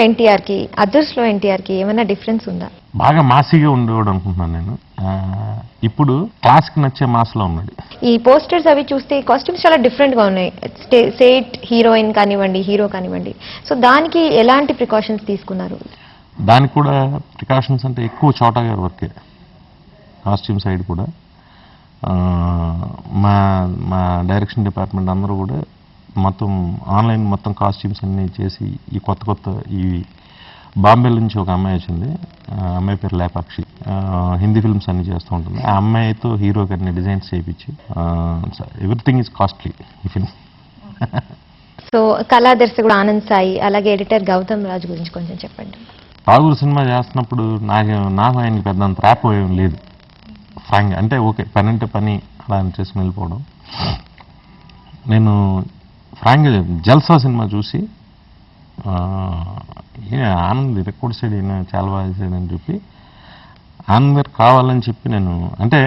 ఎన్టీఆర్కి అదర్స్లో ఎన్టీఆర్కి ఏమైనా డిఫరెన్స్ ఉందా? బాగా మాసిగా ఉండేవాడు అనుకుంటున్నాను నేను. ఇప్పుడు క్లాస్కి నచ్చే మాస్లో ఉన్నాడు. ఈ పోస్టర్స్ అవి చూస్తే కాస్ట్యూమ్స్ చాలా డిఫరెంట్గా ఉన్నాయి. సేట్ హీరోయిన్ కానివ్వండి, హీరో కానివ్వండి. సో దానికి ఎలాంటి ప్రికాషన్స్ తీసుకున్నారు? దానికి కూడా ప్రికాషన్స్ అంటే ఎక్కువ చోట గారి వర్కే కాస్ట్యూమ్ సైడ్ కూడా. మా మా డైరెక్షన్ డిపార్ట్మెంట్ అందరూ కూడా మొత్తం ఆన్లైన్ మొత్తం కాస్ట్యూమ్స్ అన్నీ చేసి ఈ కొత్త ఈ బాంబే నుంచి ఒక అమ్మాయి వచ్చింది. అమ్మాయి పేరు లేపాక్షి. హిందీ ఫిల్మ్స్ అన్ని చేస్తూ ఉంటుంది. ఆ అమ్మాయితో హీరోకి అన్ని డిజైన్స్ చేయించి ఎవ్రీథింగ్ ఈజ్ కాస్ట్లీ ఈ ఫిల్మ్. సో కళా దర్శకుడు ఆనంద్ సాయి, అలాగే ఎడిటర్ గౌతమ్ రాజు గురించి కొంచెం చెప్పండి. రాఘుల్ సినిమా చేస్తున్నప్పుడు నాకు ఆయనకి పెద్దంత ర్యాప్ ఏం లేదు ఫ్రాంక్. అంటే ఓకే, పని అంటే పని అలా చేసి వెళ్ళిపోవడం. నేను ఫ్రాంక్గా జల్సా సినిమా చూసి ఆనంద్ రికార్డ్ సైడ్ ఈయన చాలా బాగా చేశాడని చెప్పి ఆనంద్ గారు కావాలని చెప్పి నేను, అంటే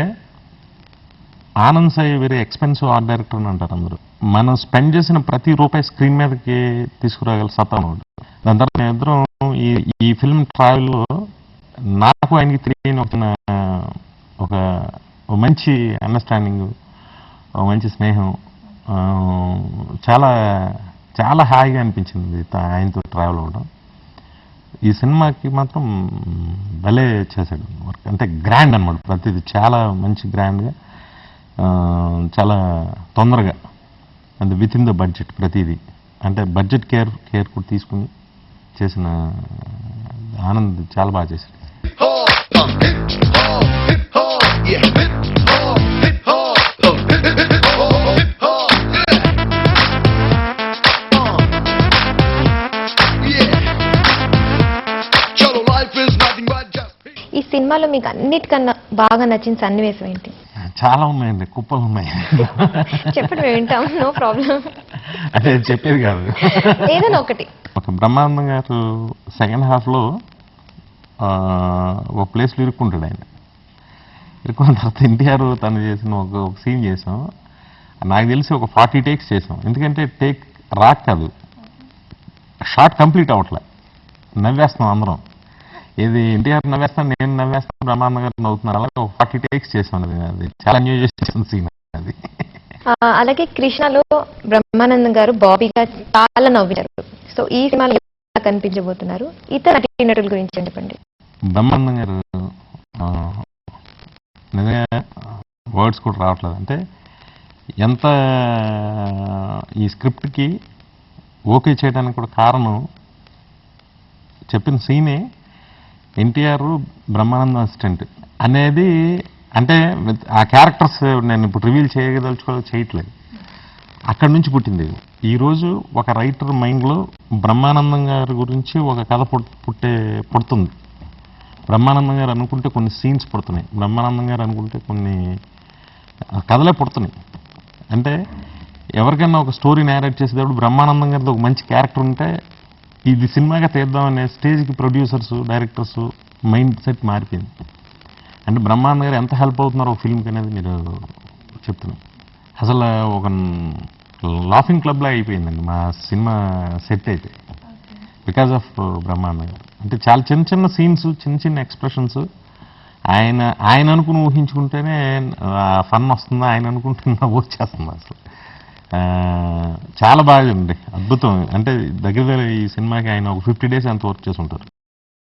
Anand Sai very expensive art director అని అంటారు అందరూ. మనం స్పెండ్ చేసిన ప్రతి రూపాయి స్క్రీన్ మీదకి తీసుకురాగల సత్తా ఉన్నాడు. దాని తర్వాత మేము ఇద్దరం ఈ ఫిల్మ్ ట్రావెల్లో నాకు ఆయనకి తెలియని ఒక మంచి అండర్స్టాండింగ్, ఒక మంచి స్నేహం, చాలా చాలా హాయిగా అనిపించింది ఆయనతో ట్రావెల్ అవ్వడం. ఈ సినిమాకి మాత్రం భలే చేశాడు వర్క్. అంటే గ్రాండ్ అనమాట, ప్రతిదీ చాలా మంచి గ్రాండ్గా, చాలా తొందరగా, అంటే విత్ ఇన్ ద బడ్జెట్ ప్రతిదీ. అంటే బడ్జెట్ కేర్ కూడా తీసుకుని చేసిన ఆనంద్ చాలా బాగా చేశాడు. ఈ సినిమాలో మీకు అన్నిటికన్నా బాగా నచ్చిన సన్నివేశం ఏంటి? చాలా ఉన్నాయండి, కుప్పలు ఉన్నాయి. చెప్పండి, వింటాం, నో ప్రాబ్లం. అంటే చెప్పేది కాదు, ఏదైనా ఒకటి. ఒక బ్రహ్మానందం గారు సెకండ్ హాఫ్లో ఒక ప్లేస్లో ఇరుక్కుంటాడు. ఆయన ఇరుక్కున్న తర్వాత ఎన్టీఆర్ తను చేసిన ఒక సీన్ చేసాం. నాకు తెలిసి ఒక 40 టేక్స్ చేసాం. ఎందుకంటే టేక్ రాక్ కాదు, షార్ట్ కంప్లీట్ అవ్వట్లే. నవ్వేస్తాం అందరం. ఇది ఎన్టీఆర్ నవ్వేస్తాను, నేను నవ్వేస్తాను, బ్రహ్మానందం గారు నవ్వుతున్నారు. అలాగే ఒక 40 టేక్స్ చేసాం. అది చాలా ఎంజాయ్ చేసిన సీన్ అది. అలాగే కృష్ణలో బ్రహ్మానందం గారు బాబీగా చాలా నవ్వించారు. సో ఈ సినిమాలో ఎలా కనిపించబోతున్నారు? ఇతర నటీనటుల గురించి చెప్పండి. బ్రహ్మానందం గారు నిజంగా వర్డ్స్ కూడా రావట్లేదు. అంటే ఎంత ఈ స్క్రిప్ట్కి ఓకే చేయడానికి కూడా కారణం, చెప్పిన సీనే ఎన్టీఆర్ బ్రహ్మానందం అసిస్టెంట్ అనేది. అంటే ఆ క్యారెక్టర్స్ నేను ఇప్పుడు రివీల్ చేయట్లేదు. అక్కడి నుంచి పుట్టింది. ఈరోజు ఒక రైటర్ మైండ్లో బ్రహ్మానందం గారి గురించి ఒక కథ పుడుతుంది. బ్రహ్మానందం గారు అనుకుంటే కొన్ని సీన్స్ పుడుతున్నాయి, బ్రహ్మానందం గారు అనుకుంటే కొన్ని కథలే పుడుతున్నాయి. అంటే ఎవరికైనా ఒక స్టోరీ నేరేట్ చేసేటప్పుడు బ్రహ్మానందం గారితో ఒక మంచి క్యారెక్టర్ ఉంటే ఇది సినిమాగా తీద్దామనే స్టేజ్కి ప్రొడ్యూసర్స్, డైరెక్టర్స్ మైండ్ సెట్ మారిపోయింది. అంటే బ్రహ్మానందం గారు ఎంత హెల్ప్ అవుతున్నారో ఒక ఫిల్మ్కి అనేది మీరు చెప్తున్నాం. అసలు ఒక లాఫింగ్ క్లబ్లా అయిపోయిందండి మా సినిమా సెట్ అయితే, బికాజ్ ఆఫ్ బ్రహ్మానందం గారు. అంటే చాలా చిన్న చిన్న సీన్స్, చిన్న చిన్న ఎక్స్ప్రెషన్స్ ఆయన అనుకుని ఊహించుకుంటేనే ఫన్ వస్తుంది, ఆయన అనుకుంటున్నా వచ్చేస్తుంది. అసలు చాలా బాగా ఉంది, అద్భుతం. అంటే దగ్గర ఈ సినిమాకి ఆయన ఒక 50 days ఎంత వర్క్ చేసి ఉంటారు.